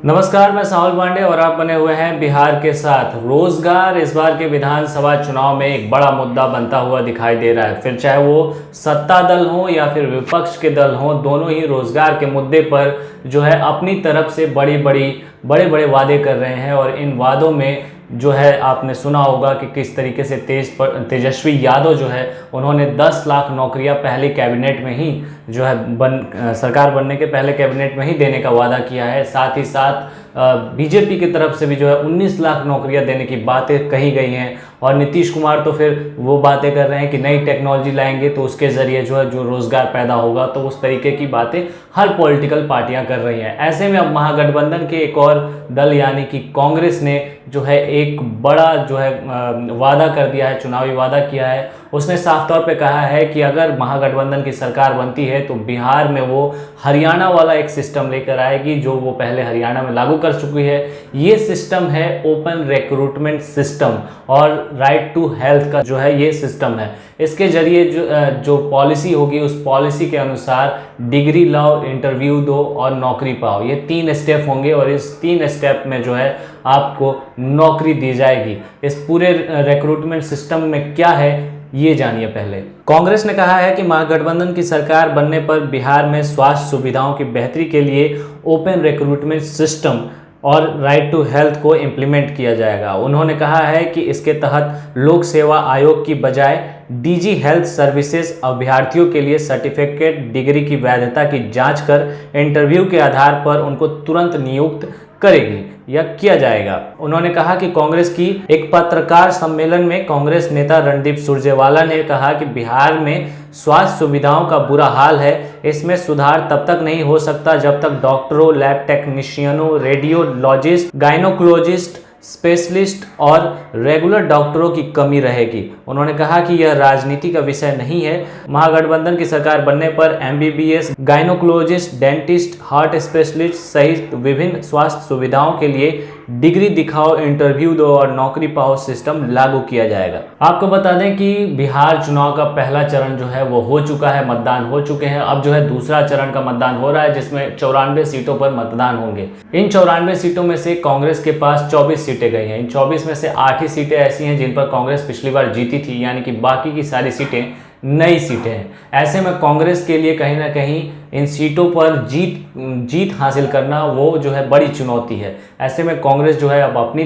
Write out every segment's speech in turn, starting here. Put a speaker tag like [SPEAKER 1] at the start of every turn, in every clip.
[SPEAKER 1] नमस्कार, मैं साहुल पांडे और आप बने हुए हैं बिहार के साथ। रोजगार इस बार के विधानसभा चुनाव में एक बड़ा मुद्दा बनता हुआ दिखाई दे रहा है। फिर चाहे वो सत्ता दल हो या फिर विपक्ष के दल हो, दोनों ही रोजगार के मुद्दे पर जो है अपनी तरफ से बड़े बड़े वादे कर रहे हैं। और इन वादों में जो है आपने सुना होगा कि किस तरीके से तेजस्वी यादव जो है उन्होंने 10 लाख नौकरियां पहले कैबिनेट में ही जो है सरकार बनने के पहले कैबिनेट में ही देने का वादा किया है। साथ ही साथ बीजेपी की तरफ से भी जो है 19 लाख नौकरियां देने की बातें कही गई हैं। और नीतीश कुमार तो फिर वो बातें कर रहे हैं कि नई टेक्नोलॉजी लाएंगे तो उसके ज़रिए जो रोज़गार पैदा होगा। तो उस तरीके की बातें हर पॉलिटिकल पार्टियां कर रही हैं। ऐसे में अब महागठबंधन के एक और दल यानी कि कांग्रेस ने जो है एक बड़ा जो है वादा कर दिया है, चुनावी वादा किया है। उसने साफ तौर पे कहा है कि अगर महागठबंधन की सरकार बनती है तो बिहार में वो हरियाणा वाला एक सिस्टम लेकर आएगी जो वो पहले हरियाणा में लागू कर चुकी है। ये सिस्टम है ओपन रिक्रूटमेंट सिस्टम और राइट टू हेल्थ का जो है ये सिस्टम है। इसके जरिए जो पॉलिसी होगी उस पॉलिसी के अनुसार डिग्री लाओ, इंटरव्यू दो और नौकरी पाओ, ये 3 स्टेप होंगे। और इस 3 स्टेप में जो है आपको नौकरी दी जाएगी। इस पूरे रिक्रूटमेंट सिस्टम में क्या है ये जानिए। पहले कांग्रेस ने कहा है कि महागठबंधन की सरकार बनने पर बिहार में स्वास्थ्य सुविधाओं की बेहतरी के लिए ओपन रिक्रूटमेंट सिस्टम और राइट टू हेल्थ को इम्प्लीमेंट किया जाएगा। उन्होंने कहा है कि इसके तहत लोक सेवा आयोग की बजाय डीजी हेल्थ सर्विसेज अभ्यर्थियों के लिए सर्टिफिकेट डिग्री की वैधता की जांच कर इंटरव्यू के आधार पर उनको तुरंत नियुक्त करेगी या किया जाएगा। उन्होंने कहा कि कांग्रेस की एक पत्रकार सम्मेलन में कांग्रेस नेता रणदीप सुरजेवाला ने कहा कि बिहार में स्वास्थ्य सुविधाओं का बुरा हाल है। इसमें सुधार तब तक नहीं हो सकता जब तक डॉक्टरों, लैब टेक्नीशियनों, रेडियोलॉजिस्ट, गायनोकोलॉजिस्ट, स्पेशलिस्ट और रेगुलर डॉक्टरों की कमी रहेगी। उन्होंने कहा कि यह राजनीति का विषय नहीं है। महागठबंधन की सरकार बनने पर MBBS, gynaecologist, dentist, heart specialist सहित विभिन्न स्वास्थ्य सुविधाओं के लिए डिग्री दिखाओ, इंटरव्यू दो और नौकरी पाओ सिस्टम लागू किया जाएगा। आपको बता दें कि बिहार चुनाव का पहला चरण जो है वो हो चुका है, मतदान हो चुके हैं। अब जो है दूसरा चरण का मतदान हो रहा है जिसमें 94 सीटों पर मतदान होंगे। इन 94 सीटों में से कांग्रेस के पास 24 सीटें गई हैं। इन 24 में से 8 ही सीटें ऐसी हैं जिन पर कांग्रेस पिछली बार जीती थी, यानी कि बाकी की सारी सीटें नई सीटें हैं। ऐसे में कांग्रेस के लिए कहीं ना कहीं इन सीटों पर जीत हासिल करना वो जो है बड़ी चुनौती है। ऐसे में कांग्रेस जो है अब अपनी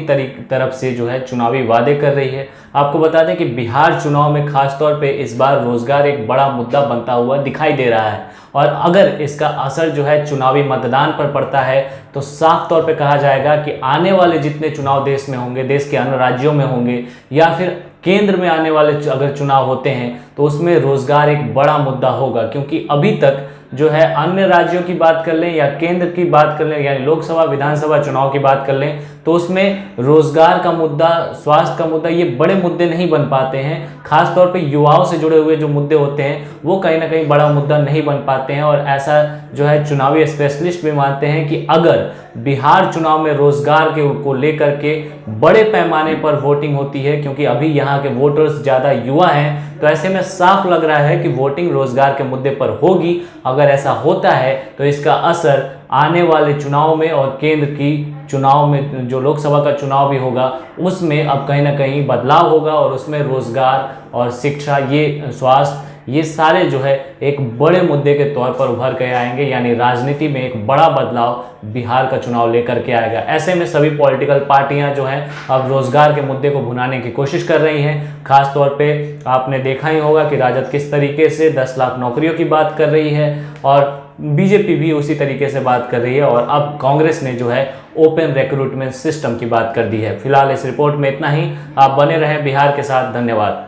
[SPEAKER 1] तरफ से जो है चुनावी वादे कर रही है। आपको बता दें कि बिहार चुनाव में खासतौर पे इस बार रोजगार एक बड़ा मुद्दा बनता हुआ दिखाई दे रहा है। और अगर इसका असर जो है चुनावी मतदान पर पड़ता है तो साफ तौर पे कहा जाएगा कि आने वाले जितने चुनाव देश में होंगे, देश के अन्य राज्यों में होंगे या फिर केंद्र में आने वाले अगर चुनाव होते हैं तो उसमें रोजगार एक बड़ा मुद्दा होगा। क्योंकि अभी तक जो है अन्य राज्यों की बात कर लें या केंद्र की बात कर लें, यानी लोकसभा विधानसभा चुनाव की बात कर लें, तो उसमें रोजगार का मुद्दा, स्वास्थ्य का मुद्दा, ये बड़े मुद्दे नहीं बन पाते हैं। खासतौर पे युवाओं से जुड़े हुए जो मुद्दे होते हैं वो कहीं ना कहीं बड़ा मुद्दा नहीं बन पाते हैं। और ऐसा जो है चुनावी स्पेशलिस्ट भी मानते हैं कि अगर बिहार चुनाव में रोजगार को लेकर के बड़े पैमाने पर वोटिंग होती है, क्योंकि अभी यहाँ के वोटर्स ज़्यादा युवा हैं, तो ऐसे में साफ लग रहा है कि वोटिंग रोजगार के मुद्दे पर होगी। अगर ऐसा होता है तो इसका असर आने वाले चुनाव में और केंद्र की चुनाव में, जो लोकसभा का चुनाव भी होगा, उसमें अब कहीं ना कहीं बदलाव होगा और उसमें रोजगार और शिक्षा, ये स्वास्थ्य, ये सारे जो है एक बड़े मुद्दे के तौर पर उभर के आएंगे। यानी राजनीति में एक बड़ा बदलाव बिहार का चुनाव लेकर के आएगा। ऐसे में सभी पॉलिटिकल पार्टियां जो हैं अब रोजगार के मुद्दे को भुनाने की कोशिश कर रही हैं। खास तौर पे आपने देखा ही होगा कि राजद किस तरीके से 10 लाख नौकरियों की बात कर रही है और बीजेपी भी उसी तरीके से बात कर रही है। और अब कांग्रेस ने जो है ओपन रिक्रूटमेंट सिस्टम की बात कर दी है। फिलहाल इस रिपोर्ट में इतना ही। आप बने रहें बिहार के साथ। धन्यवाद।